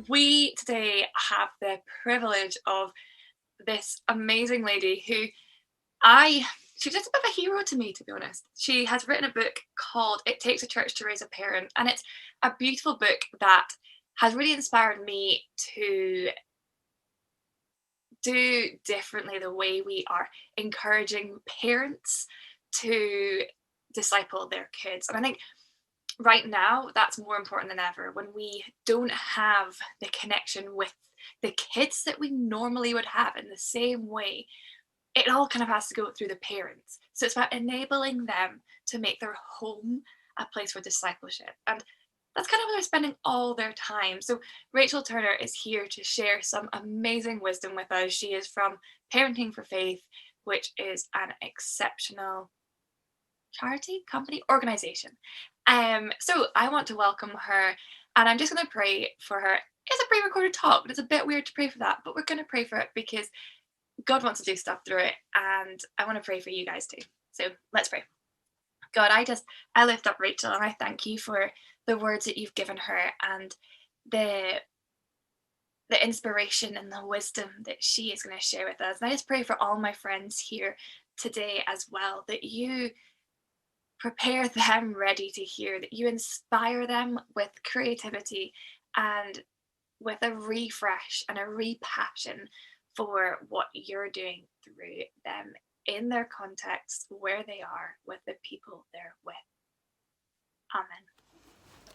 we today have the privilege of this amazing lady who I she's just a bit of a hero to me, to be honest. She has written a book called It Takes a Church to Raise a Parent, and it's a beautiful book that has really inspired me to do differently the way we are encouraging parents to disciple their kids. And I think right now that's more important than ever when we don't have the connection with the kids that we normally would have in the same way. It all kind of has to go through the parents, so it's about enabling them to make their home a place for discipleship, and that's kind of where they're spending all their time. So Rachel Turner is here to share some amazing wisdom with us. She is from Parenting for Faith, which is an exceptional charity, company, organization. So I want to welcome her, and I'm just going to pray for her. It's a pre-recorded talk, but it's a bit weird to pray for that, but we're going to pray for it because God wants to do stuff through it, and I want to pray for you guys too. So let's pray. God, I lift up Rachel, and I thank you for the words that you've given her, and the the inspiration and the wisdom that she is going to share with us. And I just pray for all my friends here today as well, that you prepare them ready to hear, that you inspire them with creativity and with a refresh and a repassion for what you're doing through them in their context, where they are, with the people they're with. Amen.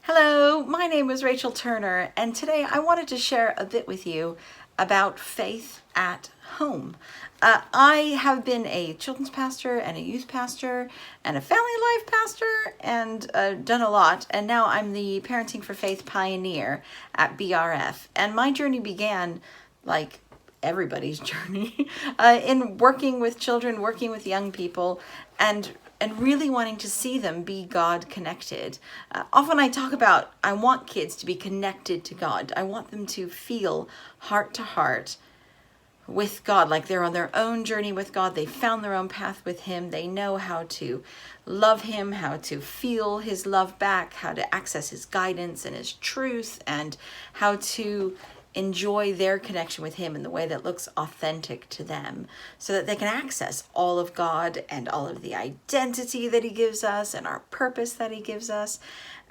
Hello, my name is Rachel Turner, and today I wanted to share a bit with you about faith at home. I have been a children's pastor and a youth pastor and a family life pastor and done a lot, and now I'm the Parenting for Faith pioneer at BRF. And my journey began like everybody's journey in working with children, working with young people, and really wanting to see them be God connected. Often I talk about I want kids to be connected to God. I want them to feel heart to heart with God, like they're on their own journey with God. They found their own path with Him. They know how to love Him, how to feel His love back, how to access His guidance and His truth, and how to enjoy their connection with Him in the way that looks authentic to them, so that they can access all of God and all of the identity that He gives us and our purpose that He gives us.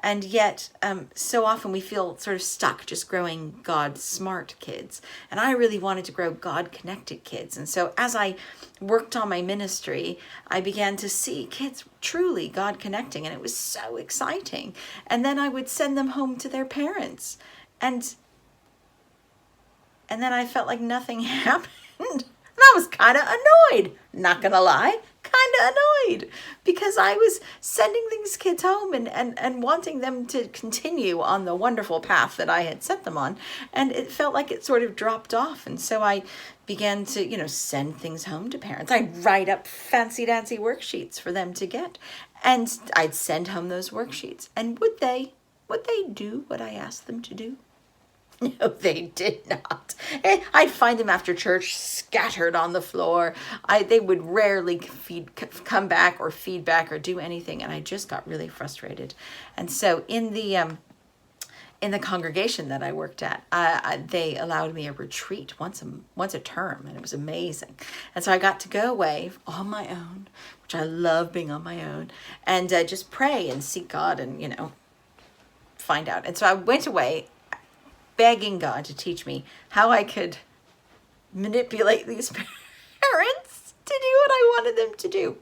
And yet, so often we feel sort of stuck just growing God smart kids. And I really wanted to grow God connected kids. And so as I worked on my ministry, I began to see kids truly God connecting. And it was so exciting. And then I would send them home to their parents. And then I felt like nothing happened. And I was kind of annoyed, not gonna lie, kind of annoyed, because I was sending these kids home and wanting them to continue on the wonderful path that I had set them on. And it felt like it sort of dropped off. And so I began to, send things home to parents. I'd write up fancy dancy worksheets for them to get. And I'd send home those worksheets. And would they do what I asked them to do? No, they did not. I'd find them after church scattered on the floor. They would rarely come back or feedback or do anything, and I just got really frustrated. And so in the congregation that I worked at, they allowed me a retreat once a term, and it was amazing. And so I got to go away on my own, which I love being on my own, and just pray and seek God and find out. And so I went away begging God to teach me how I could manipulate these parents to do what I wanted them to do.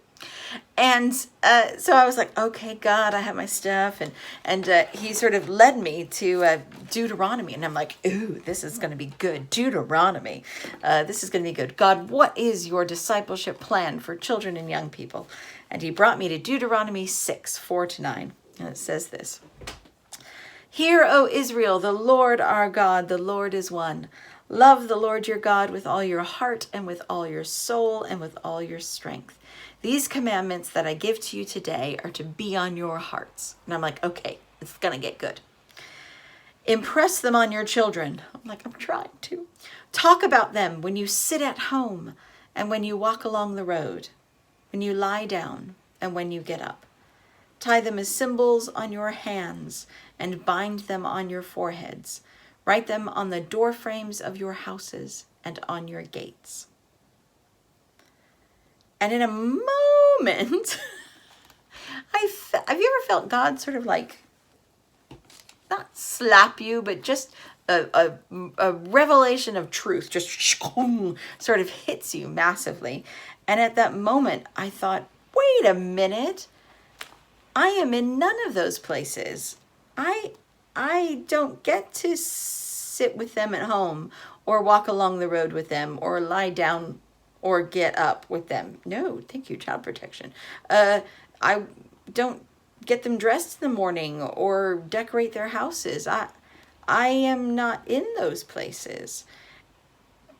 And so I was like, okay, God, I have my stuff. And he sort of led me to Deuteronomy. And I'm like, ooh, this is going to be good. Deuteronomy. This is going to be good. God, what is your discipleship plan for children and young people? And he brought me to Deuteronomy 6:4-9. And it says this. Hear, O Israel, the Lord our God, the Lord is one. Love the Lord your God with all your heart and with all your soul and with all your strength. These commandments that I give to you today are to be on your hearts. And I'm like, okay, it's going to get good. Impress them on your children. I'm like, I'm trying to. Talk about them when you sit at home and when you walk along the road, when you lie down and when you get up. Tie them as symbols on your hands and bind them on your foreheads. Write them on the door frames of your houses and on your gates. And in a moment, have you ever felt God sort of like, not slap you, but just a revelation of truth just sort of hits you massively. And at that moment, I thought, wait a minute, I am in none of those places. I don't get to sit with them at home or walk along the road with them or lie down or get up with them. No, thank you, child protection. I don't get them dressed in the morning or decorate their houses. I am not in those places.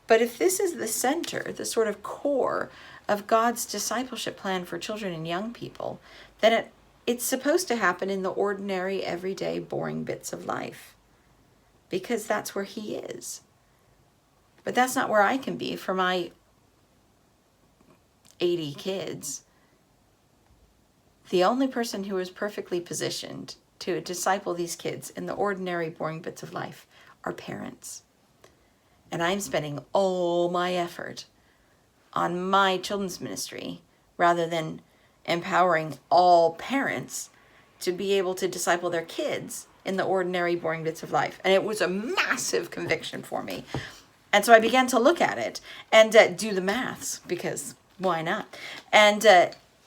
But if this is the center, the sort of core of God's discipleship plan for children and young people, then it's supposed to happen in the ordinary, everyday, boring bits of life. Because that's where He is. But that's not where I can be for my 80 kids. The only person who is perfectly positioned to disciple these kids in the ordinary, boring bits of life are parents. And I'm spending all my effort on my children's ministry rather than empowering all parents to be able to disciple their kids in the ordinary, boring bits of life. And it was a massive conviction for me. And so I began to look at it and do the maths, because why not? And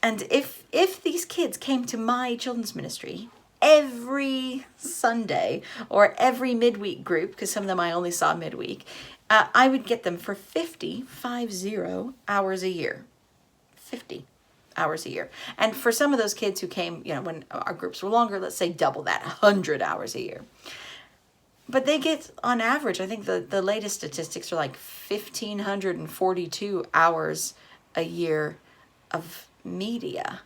if these kids came to my children's ministry every Sunday or every midweek group, because some of them I only saw midweek, I would get them for 50 hours a year. 50 hours a year. And for some of those kids who came, when our groups were longer, let's say double that, 100 hours a year. But they get, on average, I think the latest statistics are like 1,542 hours a year of media.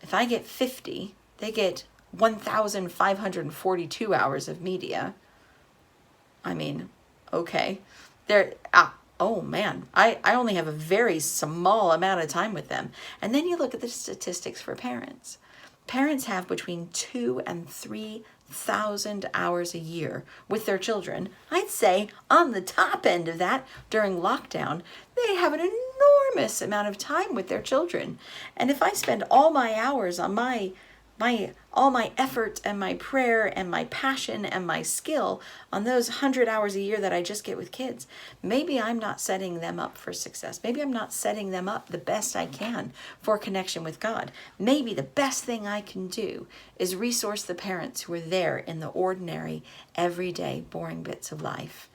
If I get 50, they get 1,542 hours of media. I mean, okay. Oh man, I only have a very small amount of time with them. And then you look at the statistics for parents. Parents have between 2,000 and 3,000 hours a year with their children. I'd say on the top end of that, during lockdown, they have an enormous amount of time with their children. And if I spend all my hours on all my effort and my prayer and my passion and my skill on those 100 hours a year that I just get with kids, maybe I'm not setting them up for success. Maybe I'm not setting them up the best I can for connection with God. Maybe the best thing I can do is resource the parents who are there in the ordinary, everyday, boring bits of life.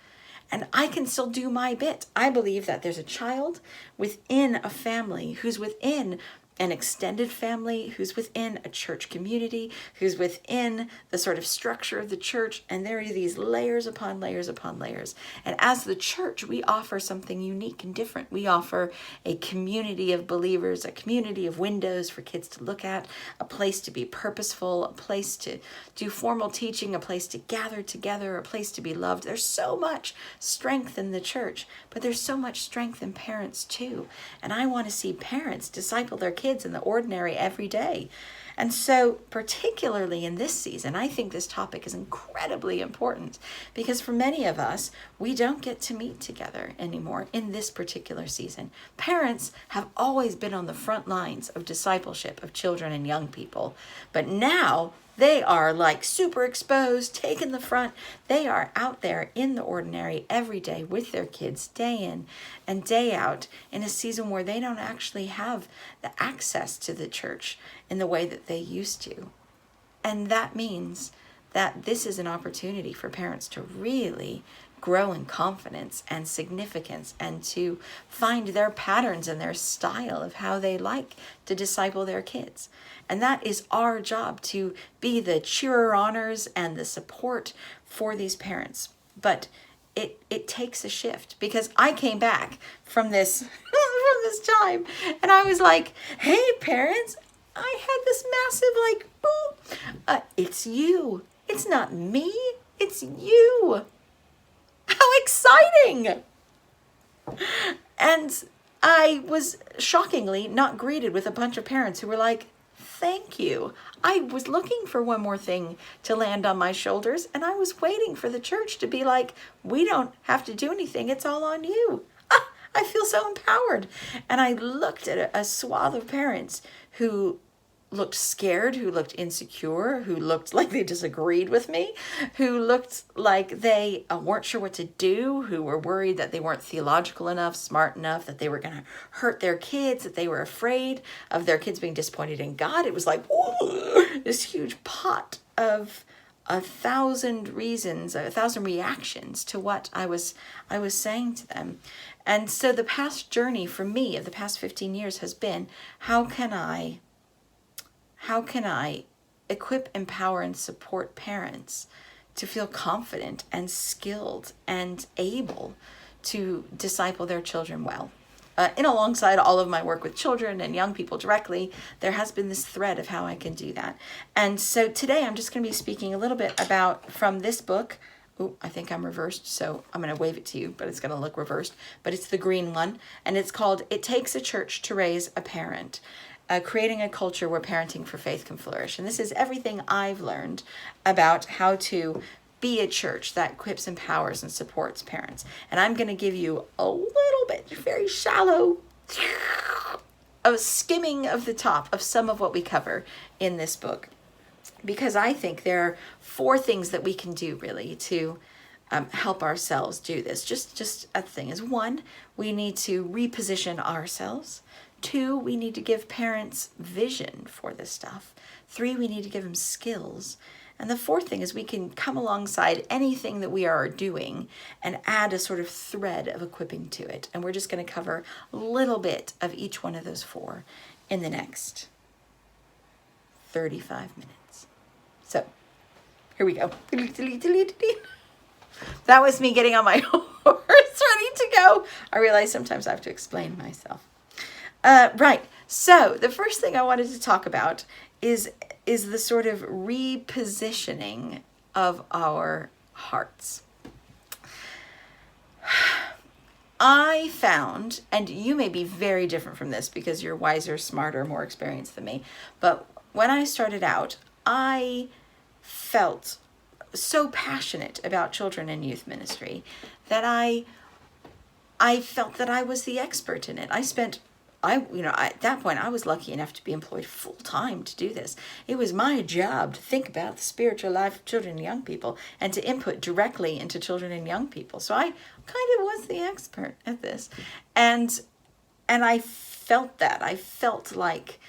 And I can still do my bit. I believe that there's a child within a family who's within an extended family, who's within a church community, who's within the sort of structure of the church, and there are these layers upon layers upon layers. And as the church, we offer something unique and different. We offer a community of believers, a community of windows for kids to look at, a place to be purposeful, a place to do formal teaching, a place to gather together, a place to be loved. There's so much strength in the church, but there's so much strength in parents too. And I want to see parents disciple their kids in the ordinary every day. And so particularly in this season, I think this topic is incredibly important because for many of us, we don't get to meet together anymore in this particular season. Parents have always been on the front lines of discipleship of children and young people, but now they are like super exposed, taking the front. They are out there in the ordinary every day with their kids, day in and day out, in a season where they don't actually have the access to the church in the way that they used to. And that means that this is an opportunity for parents to really grow in confidence and significance and to find their patterns and their style of how they like to disciple their kids. And that is our job, to be the cheerer-oners and the support for these parents. But it takes a shift, because I came back from this from this time and I was like, hey parents, I had this massive boom. It's you. It's not me. It's you. How exciting! And I was shockingly not greeted with a bunch of parents who were like, thank you. I was looking for one more thing to land on my shoulders, and I was waiting for the church to be like, we don't have to do anything. It's all on you. I feel so empowered. And I looked at a swath of parents who looked scared, who looked insecure, who looked like they disagreed with me, who looked like they weren't sure what to do, who were worried that they weren't theological enough, smart enough, that they were going to hurt their kids, that they were afraid of their kids being disappointed in God. It was like, whoa, this huge pot of 1,000 reasons, 1,000 reactions to what I was saying to them. And so the past journey for me of the past 15 years has been, how can I equip, empower, and support parents to feel confident and skilled and able to disciple their children well? In alongside all of my work with children and young people directly, there has been this thread of how I can do that. And so today I'm just going to be speaking a little bit about from this book. Oh, I think I'm reversed, so I'm going to wave it to you, but it's going to look reversed. But it's the green one, and it's called It Takes a Church to Raise a Parent. Creating a culture where parenting for faith can flourish. And this is everything I've learned about how to be a church that equips, empowers, and supports parents. And I'm going to give you a little bit, very shallow, a skimming of the top of some of what we cover in this book. Because I think there are 4 things that we can do really to help ourselves do this. Just a thing is, 1, we need to reposition ourselves. 2, we need to give parents vision for this stuff. 3, we need to give them skills. And the 4th thing is we can come alongside anything that we are doing and add a sort of thread of equipping to it. And we're just going to cover a little bit of each one of those 4 in the next 35 minutes. So here we go. That was me getting on my horse, ready to go. I realize sometimes I have to explain myself. Right. So the first thing I wanted to talk about is the sort of repositioning of our hearts. I found, and you may be very different from this because you're wiser, smarter, more experienced than me, but when I started out, I felt so passionate about children and youth ministry that I felt that I was the expert in it. At that point, I was lucky enough to be employed full time to do this. It was my job to think about the spiritual life of children and young people and to input directly into children and young people. So I kind of was the expert at this. And I felt that. I felt like,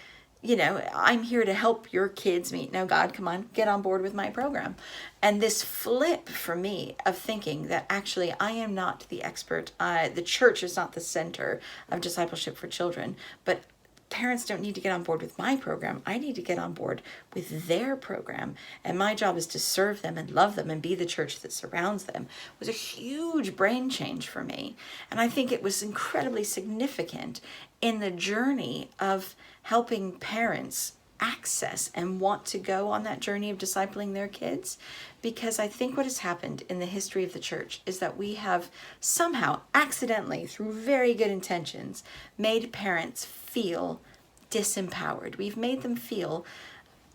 I'm here to help your kids meet know God. Come on, get on board with my program. And this flip for me of thinking that actually I am not the expert. The church is not the center of discipleship for children, but parents don't need to get on board with my program. I need to get on board with their program. And my job is to serve them and love them and be the church that surrounds them. It was a huge brain change for me. And I think it was incredibly significant in the journey of helping parents access and want to go on that journey of discipling their kids. Because I think what has happened in the history of the church is that we have somehow accidentally, through very good intentions, made parents feel disempowered. We've made them feel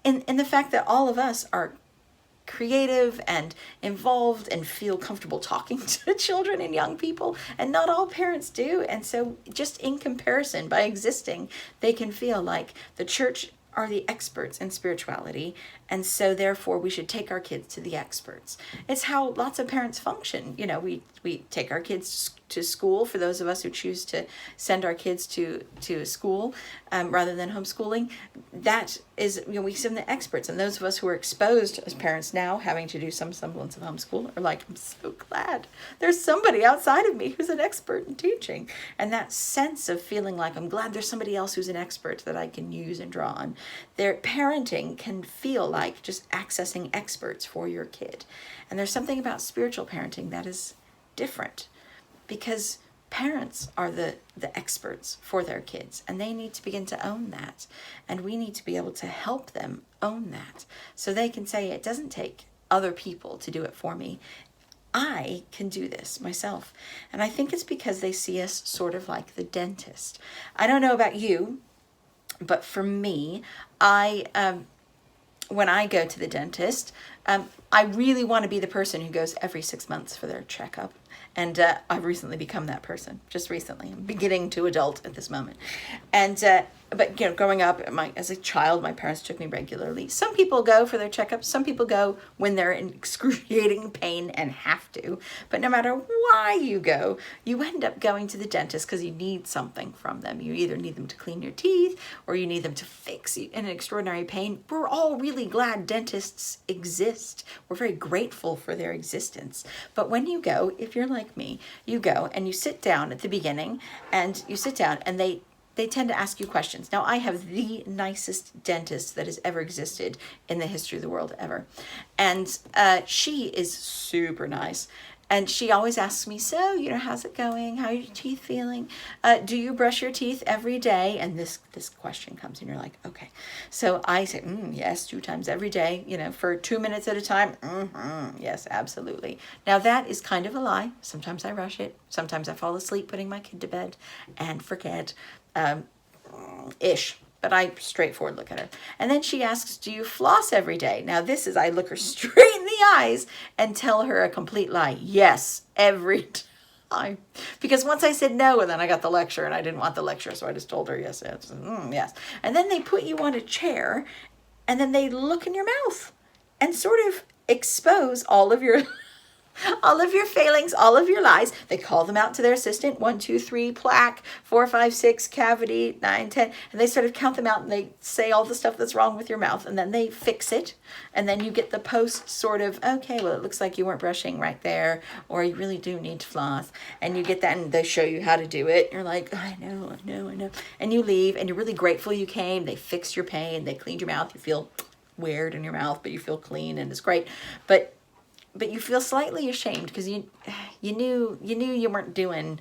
in the fact that all of us are creative and involved and feel comfortable talking to children and young people, and not all parents do. And so just in comparison, by existing, they can feel like the church are the experts in spirituality, and so therefore we should take our kids to the experts. It's how lots of parents function. We take our kids to school, for those of us who choose to send our kids to school rather than homeschooling. That is, we send the experts, and those of us who are exposed as parents now having to do some semblance of homeschool are like, I'm so glad there's somebody outside of me who's an expert in teaching. And that sense of feeling like I'm glad there's somebody else who's an expert that I can use and draw on. Their parenting can feel like just accessing experts for your kid. And there's something about spiritual parenting that is different, because parents are the experts for their kids, and they need to begin to own that. And we need to be able to help them own that, so they can say, it doesn't take other people to do it for me. I can do this myself. And I think it's because they see us sort of like the dentist. I don't know about you, But for me, I when I go to the dentist, I really want to be the person who goes every 6 months for their checkup. And I've recently become that person, just recently. I'm beginning to adult at this moment. And but growing up, as a child, my parents took me regularly. Some people go for their checkups. Some people go when they're in excruciating pain and have to. But no matter why you go, you end up going to the dentist because you need something from them. You either need them to clean your teeth or you need them to fix you in an extraordinary pain. We're all really glad dentists exist. We're very grateful for their existence. But when you go, if you're like me, you go and you sit down at the beginning and you sit down and they tend to ask you questions. Now, I have the nicest dentist that has ever existed in the history of the world ever. And she is super nice. And she always asks me, so, how's it going? How are your teeth feeling? Do you brush your teeth every day? And this question comes and you're like, okay. So I say, yes, 2 times every day, for 2 minutes at a time. Yes, absolutely. Now that is kind of a lie. Sometimes I rush it. Sometimes I fall asleep putting my kid to bed and forget, ish. But I straightforward look at her. And then she asks, do you floss every day? Now I look her straight in the eyes and tell her a complete lie. Yes, every time. Because once I said no, and then I got the lecture and I didn't want the lecture. So I just told her yes, yes, yes. And then they put you on a chair and then they look in your mouth and sort of expose all of your failings, all of your lies. They call them out to their assistant. 1, 2, 3, plaque, 4, 5, 6, cavity, 9, 10. And they sort of count them out and they say all the stuff that's wrong with your mouth. And then they fix it. And then you get the post sort of, okay, well, it looks like you weren't brushing right there. Or you really do need to floss. And you get that and they show you how to do it. You're like, I know. And you leave and you're really grateful you came. They fixed your pain. They cleaned your mouth. You feel weird in your mouth, but you feel clean and it's great. But you feel slightly ashamed because you knew you weren't doing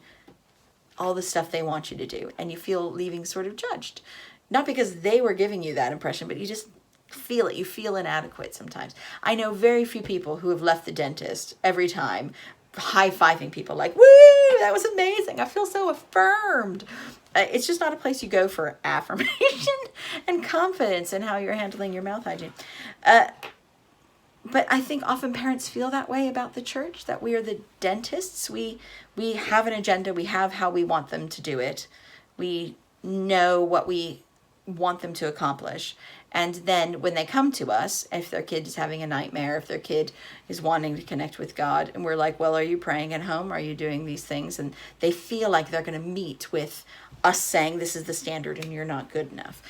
all the stuff they want you to do, and you feel leaving sort of judged, not because they were giving you that impression, but you just feel it. You feel inadequate sometimes. I know very few people who have left the dentist every time high-fiving people like, woo, that was amazing. I feel so affirmed. It's just not a place you go for affirmation and confidence in how you're handling your mouth hygiene. But I think often parents feel that way about the church, that we are the dentists. We have an agenda. We have how we want them to do it. We know what we want them to accomplish. And then when they come to us, if their kid is having a nightmare, if their kid is wanting to connect with God, and we're like, well, are you praying at home? Are you doing these things? And they feel like they're going to meet with us saying this is the standard and you're not good enough.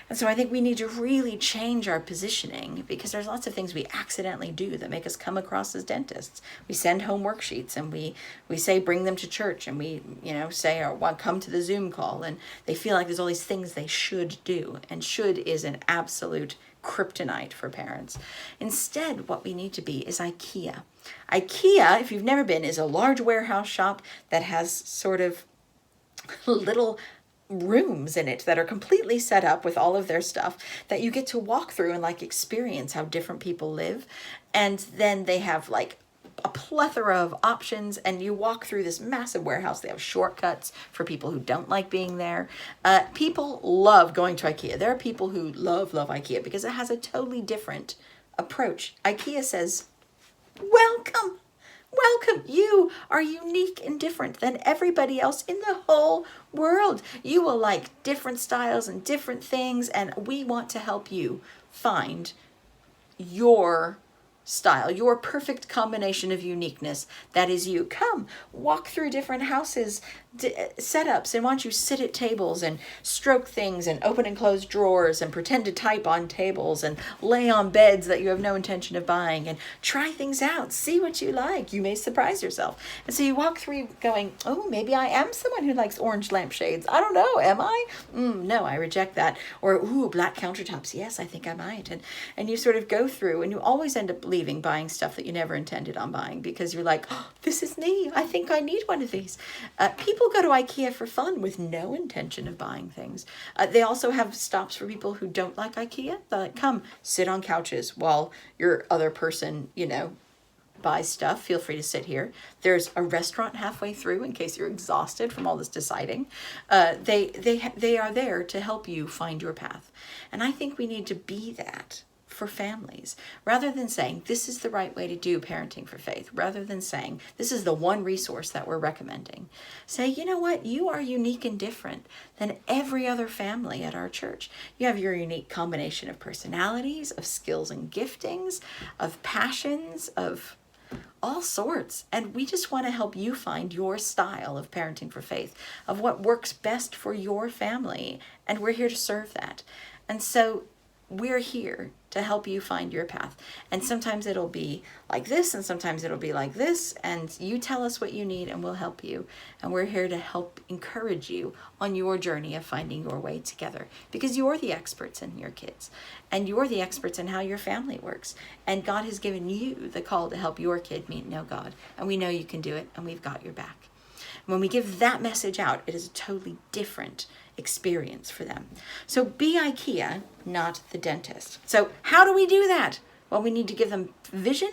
And so I think we need to really change our positioning, because there's lots of things we accidentally do that make us come across as dentists. We send home worksheets and we say bring them to church, and we say or want come to the Zoom call, and they feel like there's all these things they should do, and should is an absolute kryptonite for parents. Instead, what we need to be is IKEA. IKEA, if you've never been, is a large warehouse shop that has sort of little rooms in it that are completely set up with all of their stuff that you get to walk through and like experience how different people live. And then they have like a plethora of options, and you walk through this massive warehouse. They have shortcuts for people who don't like being there. People love going to IKEA. There are people who love IKEA because it has a totally different approach. IKEA says, welcome. Welcome. You are unique and different than everybody else in the whole world. You will like different styles and different things, and we want to help you find your style, your perfect combination of uniqueness that is you. Come, walk through different houses, setups, and why don't you sit at tables and stroke things and open and close drawers and pretend to type on tables and lay on beds that you have no intention of buying, and try things out, see what you like. You may surprise yourself. And so you walk through going, oh, maybe I am someone who likes orange lampshades. I don't know, am I? No, I reject that. Or, ooh, black countertops. Yes, I think I might. And you sort of go through, and you always end up leaving buying stuff that you never intended on buying, because you're like, oh, this is me. I think I need one of these. People go to IKEA for fun with no intention of buying things. They also have stops for people who don't like IKEA. They're like, come sit on couches while your other person, buy stuff, feel free to sit here. There's a restaurant halfway through in case you're exhausted from all this deciding. They are there to help you find your path. And I think we need to be that for families, rather than saying this is the right way to do parenting for faith, rather than saying this is the one resource that we're recommending. Say, you know what, you are unique and different than every other family at our church. You have your unique combination of personalities, of skills and giftings, of passions, of all sorts. And we just want to help you find your style of parenting for faith, of what works best for your family. And we're here to serve that. And so we're here to help you find your path. And sometimes it'll be like this, and sometimes it'll be like this. And you tell us what you need and we'll help you. And we're here to help encourage you on your journey of finding your way together. Because you're the experts in your kids. And you're the experts in how your family works. And God has given you the call to help your kid know God. And we know you can do it, and we've got your back. When we give that message out, it is a totally different experience for them. So be IKEA, not the dentist. So how do we do that? Well, we need to give them vision.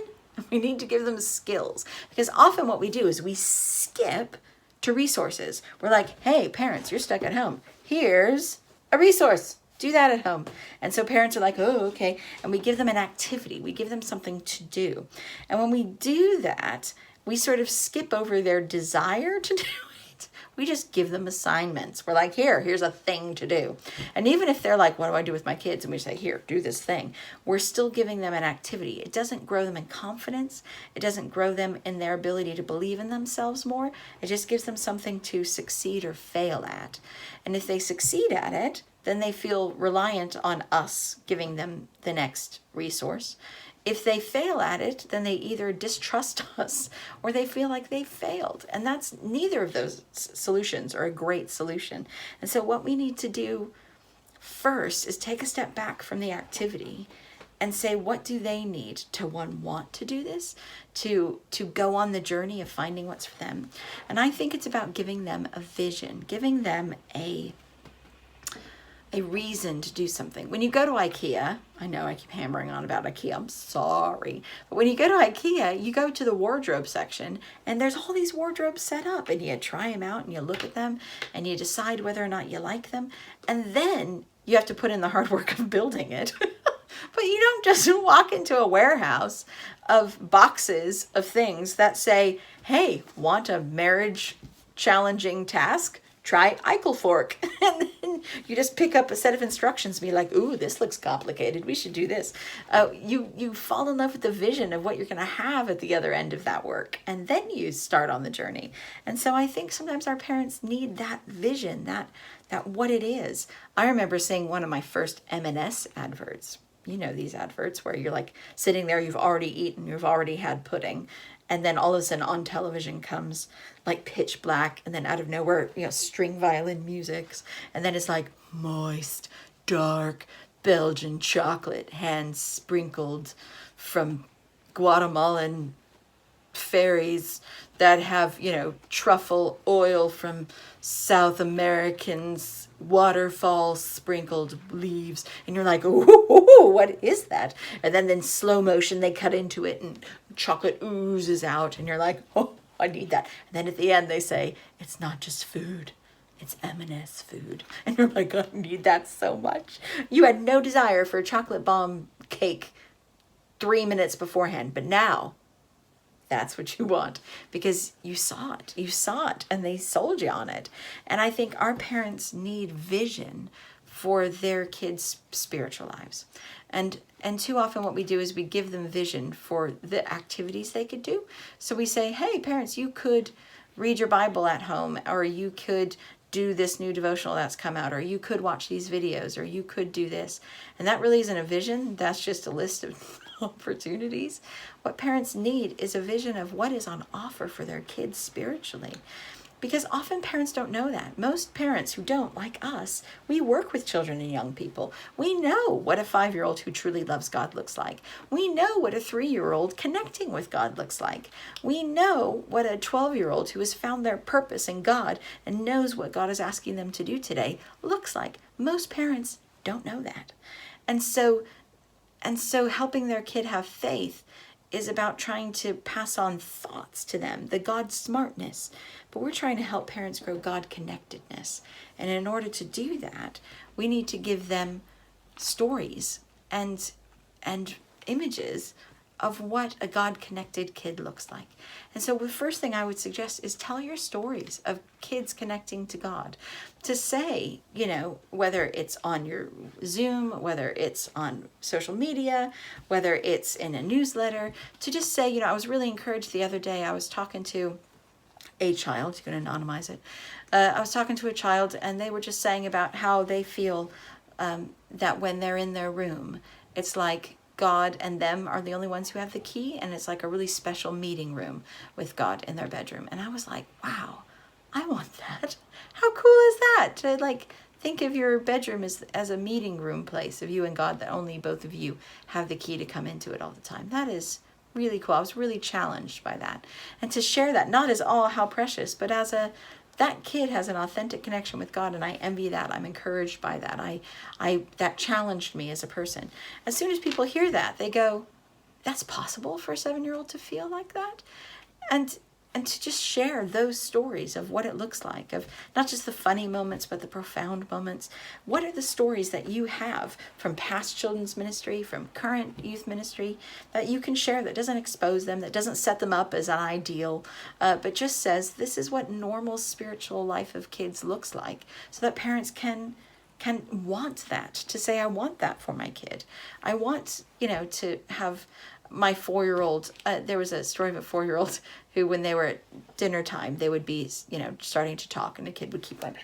We need to give them skills. Because often what we do is we skip to resources. We're like, hey, parents, you're stuck at home. Here's a resource. Do that at home. And so parents are like, oh, okay. And we give them an activity. We give them something to do. And when we do that, we sort of skip over their desire to do it. We just give them assignments. We're like, here's a thing to do. And even if they're like, what do I do with my kids? And we say, here, do this thing. We're still giving them an activity. It doesn't grow them in confidence. It doesn't grow them in their ability to believe in themselves more. It just gives them something to succeed or fail at. And if they succeed at it, then they feel reliant on us giving them the next resource. If they fail at it, then they either distrust us or they feel like they failed. And that's neither of those solutions are a great solution. And so what we need to do first is take a step back from the activity and say, what do they need to want to do this, to go on the journey of finding what's for them. And I think it's about giving them a vision, giving them a reason to do something. When you go to IKEA, I know I keep hammering on about IKEA, I'm sorry. But when you go to IKEA, you go to the wardrobe section and there's all these wardrobes set up and you try them out and you look at them and you decide whether or not you like them. And then you have to put in the hard work of building it. But you don't just walk into a warehouse of boxes of things that say, hey, want a marriage challenging task? Try Eichel fork. And then you just pick up a set of instructions and be like, ooh, this looks complicated. We should do this. You fall in love with the vision of what you're going to have at the other end of that work. And then you start on the journey. And so I think sometimes our parents need that vision, that what it is. I remember seeing one of my first M&S adverts. You know, these adverts where you're like sitting there, you've already eaten, you've already had pudding. And then all of a sudden on television comes like pitch black, and then out of nowhere, string violin musics. And then it's like moist, dark Belgian chocolate, hand sprinkled from Guatemalan fairies that have, truffle oil from South Americans, waterfall sprinkled leaves. And you're like, ooh, what is that? And then in slow motion, they cut into it and chocolate oozes out. And you're like, oh, I need that. And then at the end, they say, it's not just food. It's M&S food. And you're like, I need that so much. You had no desire for a chocolate bomb cake 3 minutes beforehand. But now, that's what you want because you saw it and they sold you on it. And I think our parents need vision for their kids' spiritual lives. And too often what we do is we give them vision for the activities they could do. So we say, hey, parents, you could read your Bible at home, or you could do this new devotional that's come out, or you could watch these videos, or you could do this. And that really isn't a vision. That's just a list of opportunities. What parents need is a vision of what is on offer for their kids spiritually. Because often parents don't know that. Most parents who don't, like us, we work with children and young people. We know what a 5-year-old who truly loves God looks like. We know what a 3-year-old connecting with God looks like. We know what a 12-year-old who has found their purpose in God and knows what God is asking them to do today looks like. Most parents don't know that. And so helping their kid have faith is about trying to pass on thoughts to them, the God smartness. But we're trying to help parents grow God connectedness. And in order to do that, we need to give them stories and images of what a God-connected kid looks like. And so the first thing I would suggest is tell your stories of kids connecting to God. To say, whether it's on your Zoom, whether it's on social media, whether it's in a newsletter, to just say, I was really encouraged the other day. I was talking to a child, you can anonymize it. I was talking to a child, and they were just saying about how they feel that when they're in their room, it's like God and them are the only ones who have the key, and it's like a really special meeting room with God in their bedroom. And I was like, wow, I want that. How cool is that? To think of your bedroom as a meeting room place of you and God, that only both of you have the key to come into it all the time. That is really cool. I was really challenged by that. And to share that, not as how precious, but as that kid has an authentic connection with God, and I envy that. I'm encouraged by that. That challenged me as a person. As soon as people hear that, they go, that's possible for a 7-year-old to feel like that? And to just share those stories of what it looks like, of not just the funny moments, but the profound moments. What are the stories that you have from past children's ministry, from current youth ministry, that you can share, that doesn't expose them, that doesn't set them up as an ideal, but just says, this is what normal spiritual life of kids looks like, so that parents can want that, to say, I want that for my kid. I want, to have my 4-year-old, there was a story of a 4-year-old who, when they were at dinner time, they would be, starting to talk, and the kid would keep like,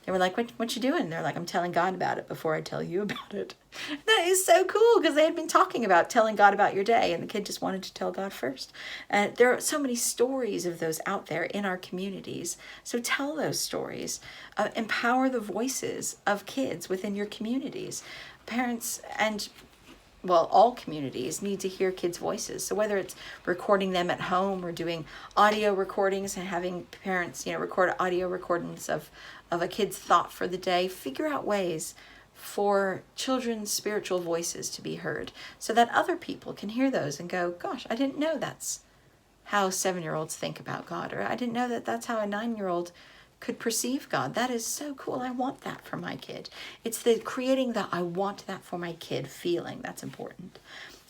they were like, what you doing? They're like, I'm telling God about it before I tell you about it. That is so cool, because they had been talking about telling God about your day, and the kid just wanted to tell God first. There are so many stories of those out there in our communities. So tell those stories. Empower the voices of kids within your communities. Parents and all communities need to hear kids' voices. So whether it's recording them at home or doing audio recordings and having parents, record audio recordings of a kid's thought for the day, figure out ways for children's spiritual voices to be heard, so that other people can hear those and go, gosh, I didn't know that's how 7-year-olds think about God, or I didn't know that that's how a 9-year-old could perceive God. That is so cool. I want that for my kid. It's the creating the I want that for my kid feeling that's important.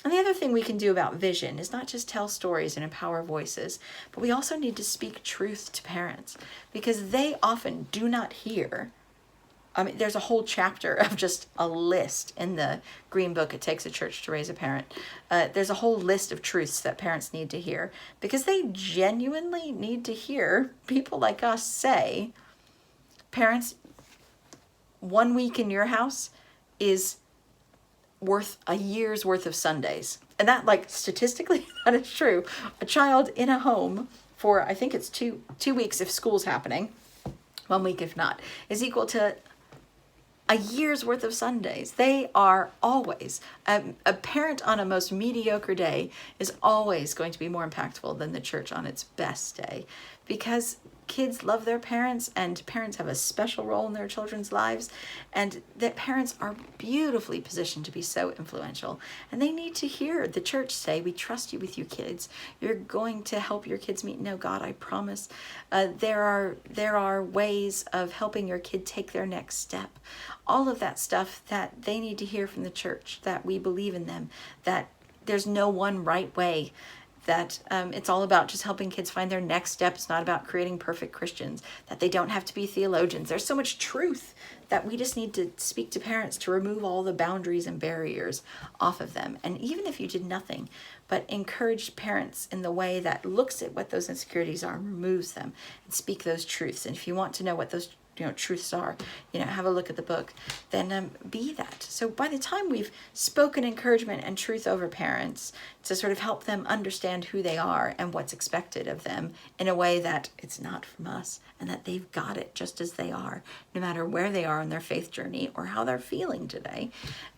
And the other thing we can do about vision is not just tell stories and empower voices, but we also need to speak truth to parents, because they often do not hear. There's a whole chapter of just a list in the Green Book, It Takes a Church to Raise a Parent. There's a whole list of truths that parents need to hear, because they genuinely need to hear people like us say, parents, 1 week in your house is worth a year's worth of Sundays. And that, statistically, that is true. A child in a home for, I think it's two weeks if school's happening, 1 week if not, is equal to a year's worth of Sundays. They are always, a parent on a most mediocre day is always going to be more impactful than the church on its best day, because kids love their parents, and parents have a special role in their children's lives, and that parents are beautifully positioned to be so influential. And they need to hear the church say, we trust you with your kids. You're going to help your kids meet and know God, I promise. There are ways of helping your kid take their next step. All of that stuff that they need to hear from the church, that we believe in them, that there's no one right way, that it's all about just helping kids find their next step. It's not about creating perfect Christians, that they don't have to be theologians. There's so much truth that we just need to speak to parents to remove all the boundaries and barriers off of them. And even if you did nothing but encourage parents in the way that looks at what those insecurities are, removes them, and speak those truths. And if you want to know what those truths are, have a look at the book, then be that. So by the time we've spoken encouragement and truth over parents to sort of help them understand who they are and what's expected of them in a way that it's not from us, and that they've got it just as they are, no matter where they are in their faith journey or how they're feeling today,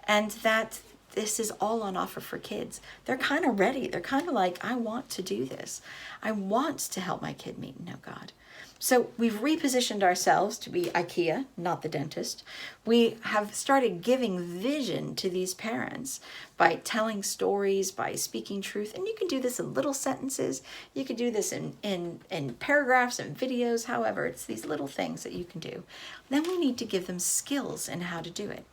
and that this is all on offer for kids, they're kind of ready. They're kind of like, I want to do this. I want to help my kid meet and know God. So we've repositioned ourselves to be IKEA, not the dentist. We have started giving vision to these parents by telling stories, by speaking truth. And you can do this in little sentences. You can do this in paragraphs and videos. However, it's these little things that you can do. Then we need to give them skills in how to do it.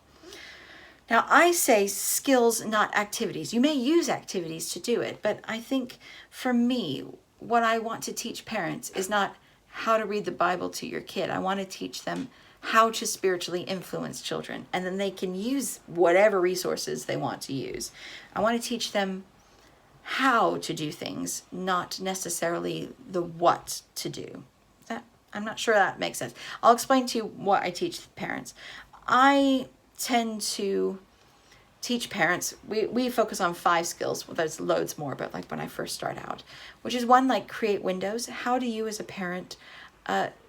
Now, I say skills, not activities. You may use activities to do it, but I think for me, what I want to teach parents is not how to read the Bible to your kid. I want to teach them how to spiritually influence children, and then they can use whatever resources they want to use. I want to teach them how to do things, not necessarily the what to do. I'm not sure that makes sense. I'll explain to you what I teach parents. I tend to teach parents, we focus on 5 skills. Well, there's loads more, but like when I first start out, which is one, like create windows. How do you as a parent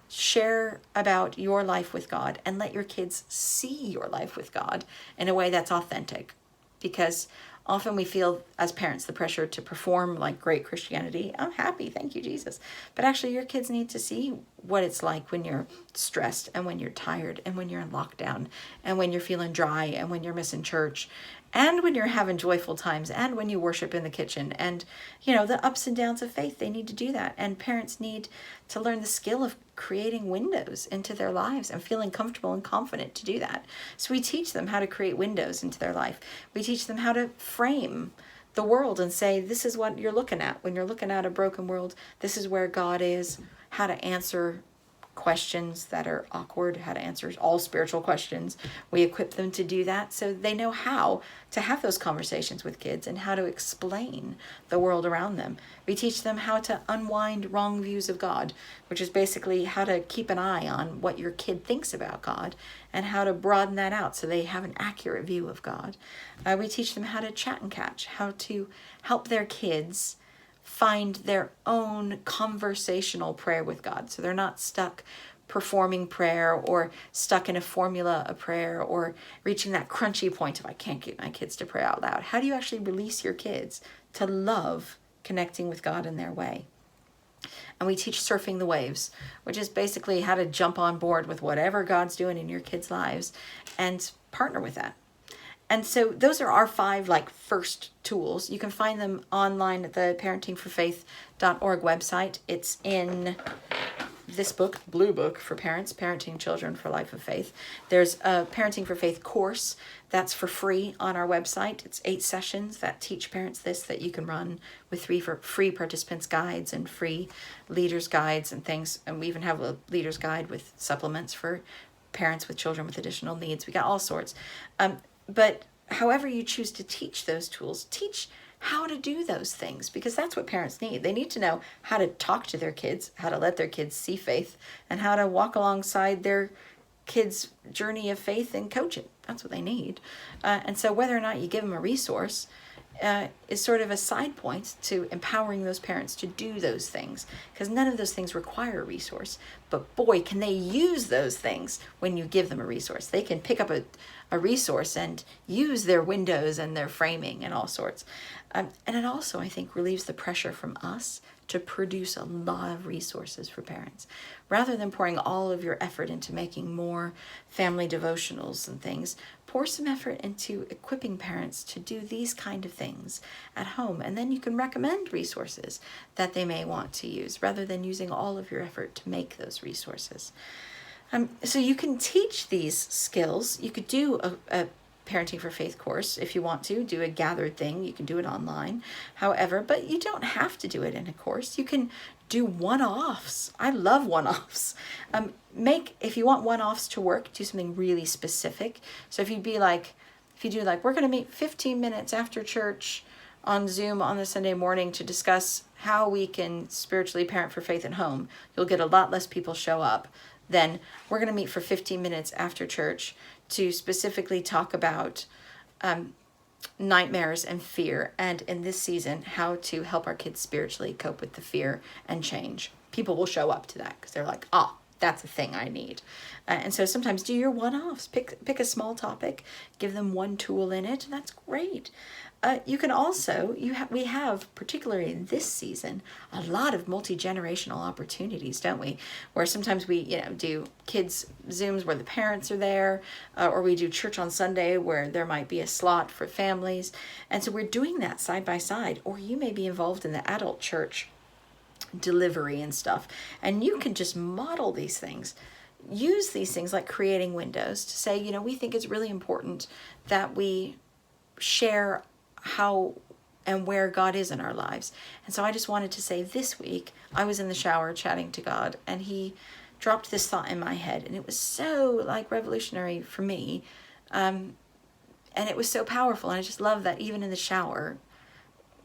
share about your life with God and let your kids see your life with God in a way that's authentic? Because often we feel as parents the pressure to perform like great Christianity. I'm happy, thank you, Jesus. But actually your kids need to see what it's like when you're stressed and when you're tired and when you're in lockdown and when you're feeling dry and when you're missing church and when you're having joyful times and when you worship in the kitchen and, you know, the ups and downs of faith. They need to do that. And parents need to learn the skill of creating windows into their lives and feeling comfortable and confident to do that. So we teach them how to create windows into their life. We teach them how to frame the world and say, this is what you're looking at. When you're looking at a broken world, this is where God is. How to answer questions that are awkward, how to answer all spiritual questions. We equip them to do that so they know how to have those conversations with kids and how to explain the world around them. We teach them how to unwind wrong views of God, which is basically how to keep an eye on what your kid thinks about God and how to broaden that out so they have an accurate view of God. We teach them how to chat and catch, how to help their kids find their own conversational prayer with God. So they're not stuck performing prayer or stuck in a formula of prayer or reaching that crunchy point of I can't get my kids to pray out loud. How do you actually release your kids to love connecting with God in their way? And we teach surfing the waves, which is basically how to jump on board with whatever God's doing in your kids' lives and partner with that. And so those are our 5 first tools. You can find them online at the parentingforfaith.org website. It's in this book, Blue Book for Parents, Parenting Children for Life of Faith. There's a Parenting for Faith course that's for free on our website. It's 8 sessions that teach parents this that you can run with free participants guides and free leaders guides and things. And we even have a leaders guide with supplements for parents with children with additional needs. We got all sorts. But however you choose to teach those tools, teach how to do those things, because that's what parents need. They need to know how to talk to their kids, how to let their kids see faith, and how to walk alongside their kids' journey of faith and coach it. That's what they need. And so whether or not you give them a resource is sort of a side point to empowering those parents to do those things, because none of those things require a resource. But boy, can they use those things when you give them a resource. They can pick up a resource and use their windows and their framing and all sorts. And it also, I think, relieves the pressure from us to produce a lot of resources for parents. Rather than pouring all of your effort into making more family devotionals and things, pour some effort into equipping parents to do these kind of things at home. And then you can recommend resources that they may want to use, rather than using all of your effort to make those resources. So you can teach these skills. You could do a Parenting for Faith course if you want to, do a gathered thing. You can do it online, however, but you don't have to do it in a course. You can do one-offs. I love one-offs. If you want one-offs to work, do something really specific. So if you do we're going to meet 15 minutes after church on Zoom on the Sunday morning to discuss how we can spiritually parent for faith at home, you'll get a lot less people show up. Then we're going to meet for 15 minutes after church to specifically talk about nightmares and fear, and in this season, how to help our kids spiritually cope with the fear and change. People will show up to that because they're like, that's a thing I need. And so sometimes do your one-offs. Pick a small topic, give them one tool in it, and that's great. You can also, we have, particularly in this season, a lot of multi-generational opportunities, don't we? Where sometimes we, do kids Zooms where the parents are there, or we do church on Sunday where there might be a slot for families. And so we're doing that side by side. Or you may be involved in the adult church delivery and stuff, and you can just model these things. Use these things like creating windows to say, we think it's really important that we share how and where God is in our lives. And so I just wanted to say, this week I was in the shower chatting to God, and he dropped this thought in my head, and it was so revolutionary for me, and it was so powerful. And I just love that even in the shower,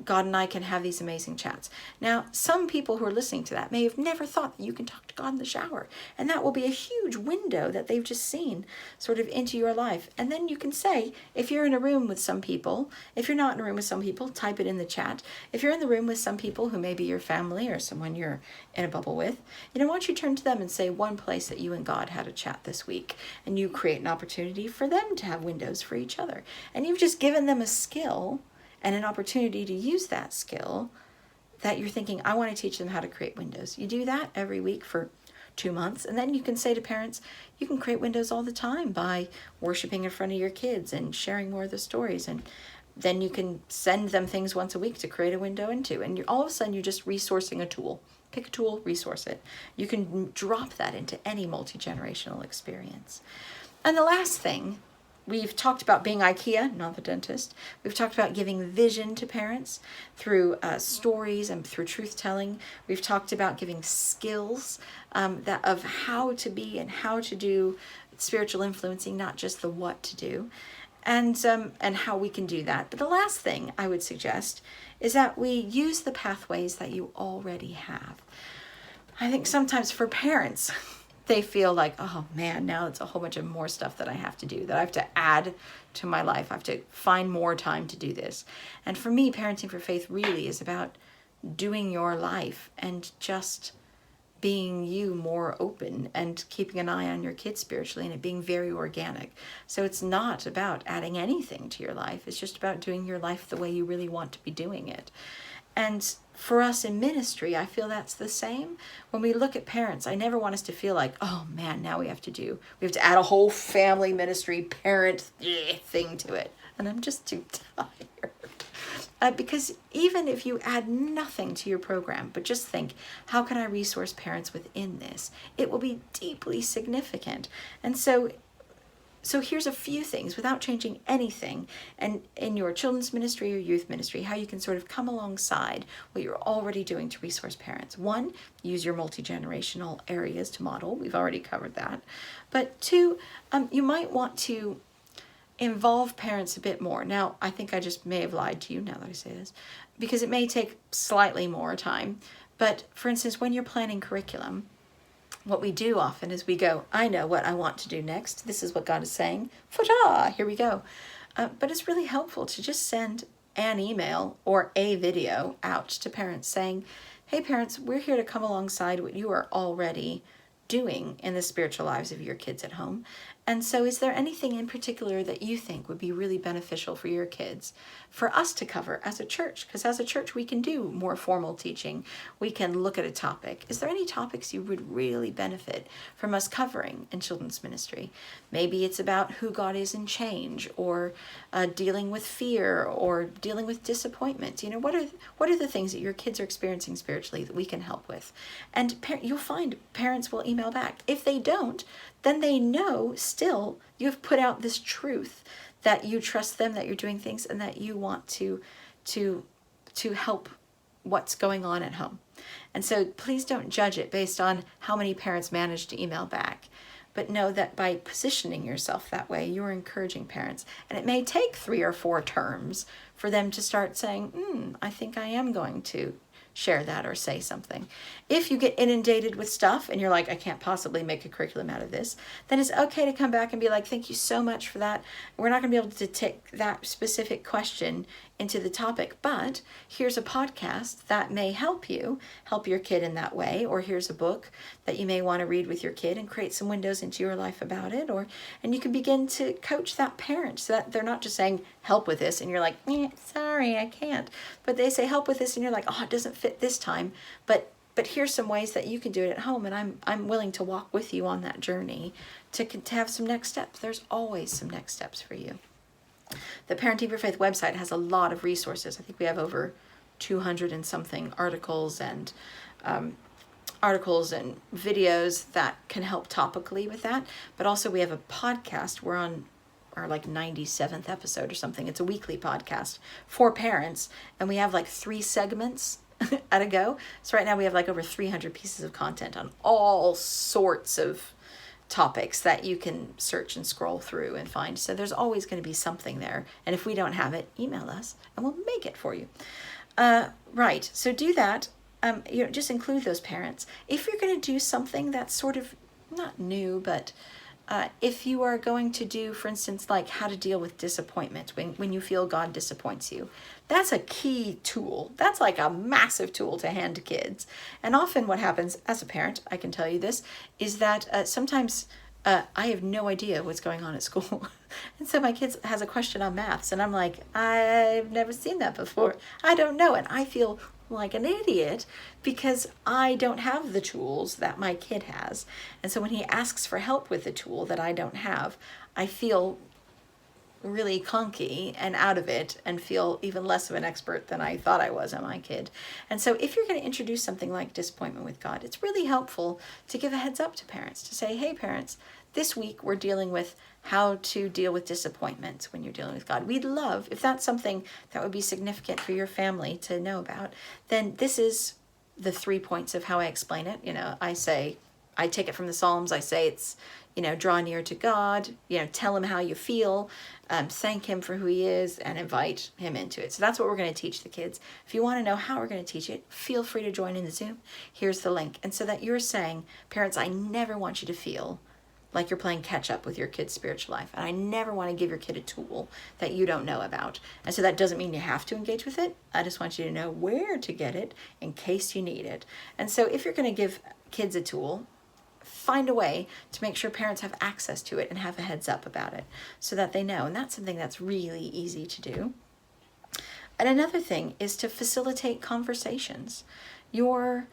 God and I can have these amazing chats. Now, some people who are listening to that may have never thought that you can talk to God in the shower, and that will be a huge window that they've just seen sort of into your life. And then you can say, if you're in a room with some people, if you're not in a room with some people, type it in the chat. If you're in the room with some people who may be your family or someone you're in a bubble with, why don't you turn to them and say one place that you and God had a chat this week, and you create an opportunity for them to have windows for each other. And you've just given them a skill and an opportunity to use that skill that you're thinking, I want to teach them how to create windows. You do that every week for 2 months, and then you can say to parents, you can create windows all the time by worshiping in front of your kids and sharing more of the stories, and then you can send them things once a week to create a window into, and all of a sudden you're just resourcing a tool. Pick a tool, resource it. You can drop that into any multi-generational experience. And the last thing, we've talked about being IKEA, not the dentist. We've talked about giving vision to parents through stories and through truth-telling. We've talked about giving skills of how to be and how to do spiritual influencing, not just the what to do, and how we can do that. But the last thing I would suggest is that we use the pathways that you already have. I think sometimes for parents, they feel like, oh man, now it's a whole bunch of more stuff that I have to do, that I have to add to my life. I have to find more time to do this. And for me, Parenting for Faith really is about doing your life and just being you more open and keeping an eye on your kids spiritually, and it being very organic. So it's not about adding anything to your life. It's just about doing your life the way you really want to be doing it. And for us in ministry, I feel that's the same. When we look at parents, I never want us to feel like, oh man, now we have to add a whole family ministry parent thing to it. And I'm just too tired. Because even if you add nothing to your program, but just think, how can I resource parents within this? It will be deeply significant. And so here's a few things without changing anything, and in your children's ministry or youth ministry, how you can sort of come alongside what you're already doing to resource parents. 1, use your multi-generational areas to model. We've already covered that. But 2, you might want to involve parents a bit more. Now, I think I just may have lied to you now that I say this, because it may take slightly more time. But for instance, when you're planning curriculum, what we do often is we go, I know what I want to do next. This is what God is saying. Ta-da! Here we go. But it's really helpful to just send an email or a video out to parents saying, hey parents, we're here to come alongside what you are already doing in the spiritual lives of your kids at home. And so is there anything in particular that you think would be really beneficial for your kids for us to cover as a church? Because as a church, we can do more formal teaching. We can look at a topic. Is there any topics you would really benefit from us covering in children's ministry? Maybe it's about who God is in change, or dealing with fear, or dealing with disappointment. What are the things that your kids are experiencing spiritually that we can help with? And you'll find parents will email back. If they don't, then they know still you've put out this truth that you trust them, that you're doing things, and that you want to help what's going on at home. And so please don't judge it based on how many parents manage to email back, but know that by positioning yourself that way, you're encouraging parents. And it may take 3 or 4 terms for them to start saying, I think I am going to share that or say something. If you get inundated with stuff and you're like, I can't possibly make a curriculum out of this, then it's okay to come back and be like, thank you so much for that. We're not going to be able to take that specific question into the topic, but here's a podcast that may help your kid in that way, or here's a book that you may want to read with your kid and create some windows into your life about it, and you can begin to coach that parent so that they're not just saying help with this and you're like, sorry, I can't, but they say help with this and you're like, oh, it doesn't fit this time, but here's some ways that you can do it at home, and I'm willing to walk with you on that journey to have some next steps. There's always some next steps for you. The Parenting for Faith website has a lot of resources. I think we have over 200 and something articles and videos that can help topically with that. But also we have a podcast. We're on our like 97th episode or something. It's a weekly podcast for parents, and we have like 3 segments at a go. So right now we have like over 300 pieces of content on all sorts of topics that you can search and scroll through and find. So there's always going to be something there. And if we don't have it, email us and we'll make it for you. Right. So do that. Just include those parents. If you're going to do something that's sort of not new, but if you are going to do, for instance, like how to deal with disappointment when you feel God disappoints you, that's a key tool. That's like a massive tool to hand to kids. And often what happens as a parent, I can tell you this, is that sometimes I have no idea what's going on at school. And so my kid has a question on maths and I'm like, I've never seen that before. I don't know. And I feel like an idiot because I don't have the tools that my kid has. And so when he asks for help with the tool that I don't have, I feel really clunky and out of it and feel even less of an expert than I thought I was on my kid. And so if you're going to introduce something like disappointment with God, it's really helpful to give a heads up to parents, to say, hey parents, this week we're dealing with how to deal with disappointment when you're dealing with God. We'd love, if that's something that would be significant for your family to know about, then this is the 3 points of how I explain it. I take it from the Psalms. I say it's, draw near to God, tell him how you feel, thank him for who he is, and invite him into it. So that's what we're going to teach the kids. If you want to know how we're going to teach it, feel free to join in the Zoom. Here's the link. And so that you're saying, parents, I never want you to feel like you're playing catch up with your kid's spiritual life. And I never want to give your kid a tool that you don't know about. And so that doesn't mean you have to engage with it. I just want you to know where to get it in case you need it. And so if you're going to give kids a tool, find a way to make sure parents have access to it and have a heads up about it so that they know. And that's something that's really easy to do. And another thing is to facilitate conversations. Your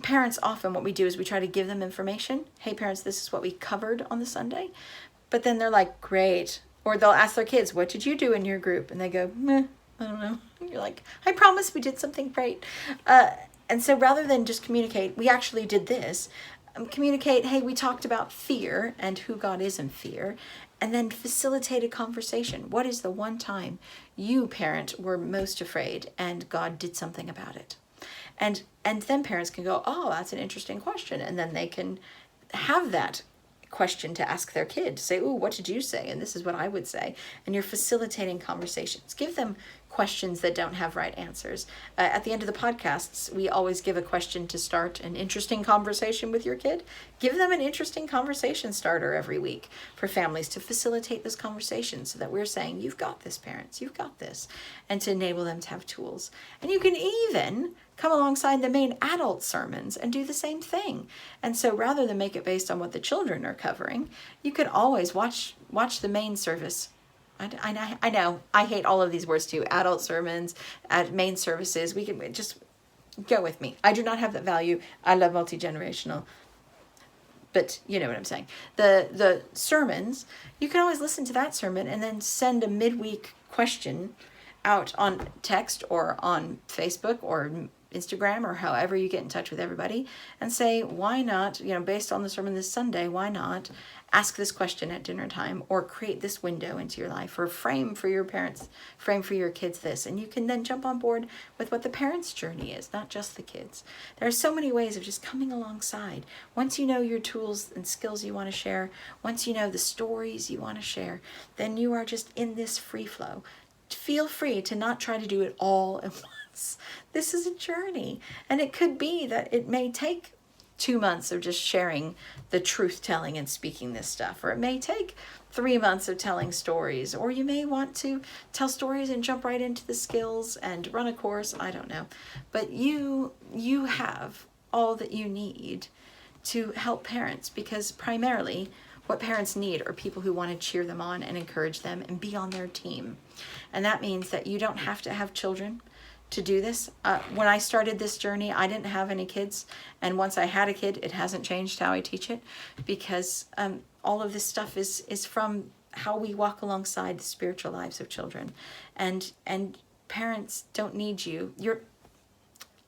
parents, often what we do is we try to give them information. Hey parents, this is what we covered on the Sunday. But then they're like, great. Or they'll ask their kids, what did you do in your group? And they go, meh, I don't know. And you're like, I promise we did something great. And so rather than just communicate, we actually did this, communicate, hey, we talked about fear and who God is in fear, and then facilitate a conversation. What is the one time you, parent, were most afraid and God did something about it? And then parents can go, oh, that's an interesting question. And then they can have that question to ask their kid, to say, ooh, what did you say? And this is what I would say. And you're facilitating conversations. Give them questions that don't have right answers. At the end of the podcasts, we always give a question to start an interesting conversation with your kid. Give them an interesting conversation starter every week for families to facilitate those conversations so that we're saying, you've got this, parents, you've got this, and to enable them to have tools. And you can even come alongside the main adult sermons and do the same thing. And so rather than make it based on what the children are covering, you could always watch the main service. I know, I hate all of these words too. Adult sermons, main services, we can just go with me. I do not have that value. I love multi-generational, but you know what I'm saying. The sermons, you can always listen to that sermon and then send a midweek question out on text or on Facebook or Instagram or however you get in touch with everybody and say, why not, based on the sermon this Sunday, why not ask this question at dinner time or create this window into your life or frame for your kids this. And you can then jump on board with what the parents' journey is, not just the kids. There are so many ways of just coming alongside. Once you know your tools and skills you want to share, once you know the stories you want to share, then you are just in this free flow. Feel free to not try to do it all at once. months. This is a journey. And it could be that it may take 2 months of just sharing the truth telling and speaking this stuff, or it may take 3 months of telling stories, or you may want to tell stories and jump right into the skills and run a course. I don't know. But you have all that you need to help parents, because primarily what parents need are people who want to cheer them on and encourage them and be on their team. And that means that you don't have to have children to do this. When I started this journey, I didn't have any kids. And once I had a kid, it hasn't changed how I teach it, because all of this stuff is from how we walk alongside the spiritual lives of children. And parents don't need you.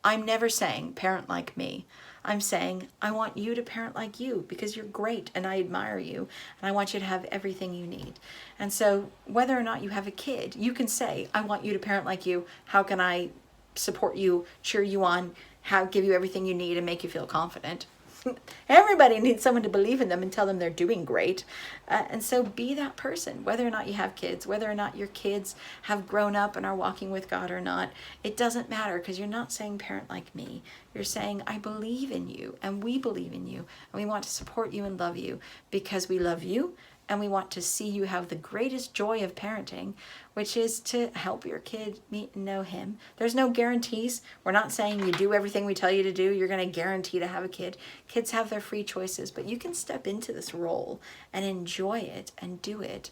I'm never saying parent like me. I'm saying I want you to parent like you, because you're great and I admire you and I want you to have everything you need. And so whether or not you have a kid, you can say, I want you to parent like you. How can I support you, cheer you on, give you everything you need and make you feel confident? Everybody needs someone to believe in them and tell them they're doing great. And so be that person, whether or not you have kids, whether or not your kids have grown up and are walking with God or not. It doesn't matter, because you're not saying parent like me. You're saying, I believe in you and we believe in you and we want to support you and love you because we love you. And we want to see you have the greatest joy of parenting, which is to help your kid meet and know him. There's no guarantees. We're not saying you do everything we tell you to do, you're going to guarantee to have a kid. Kids have their free choices, but you can step into this role and enjoy it and do it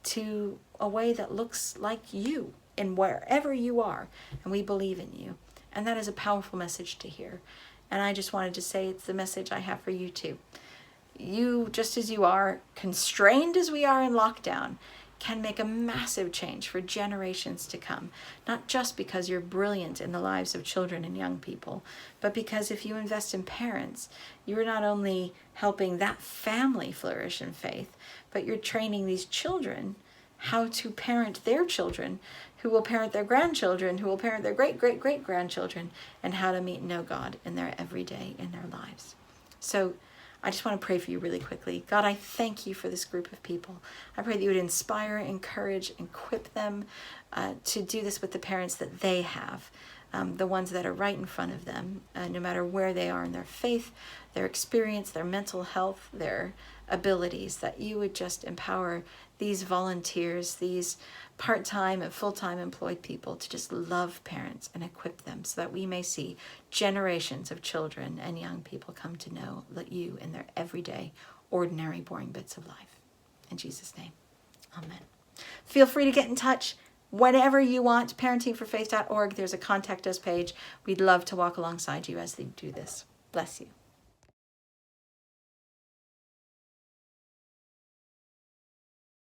to a way that looks like you in wherever you are. And we believe in you. And that is a powerful message to hear. And I just wanted to say it's the message I have for you too. You, just as you are, constrained as we are in lockdown, can make a massive change for generations to come. Not just because you're brilliant in the lives of children and young people, but because if you invest in parents, you're not only helping that family flourish in faith, but you're training these children how to parent their children, who will parent their grandchildren, who will parent their great-great-great-grandchildren, and how to meet and know God in their everyday, in their lives. So I just want to pray for you really quickly. God, I thank you for this group of people. I pray that you would inspire, encourage, equip them to do this with the parents that they have, the ones that are right in front of them, no matter where they are in their faith, their experience, their mental health, their abilities, that you would just empower these volunteers, these part-time and full-time employed people to just love parents and equip them so that we may see generations of children and young people come to know you in their everyday, ordinary, boring bits of life. In Jesus' name, amen. Feel free to get in touch whenever you want. parentingforfaith.org. There's a contact us page. We'd love to walk alongside you as you do this. Bless you.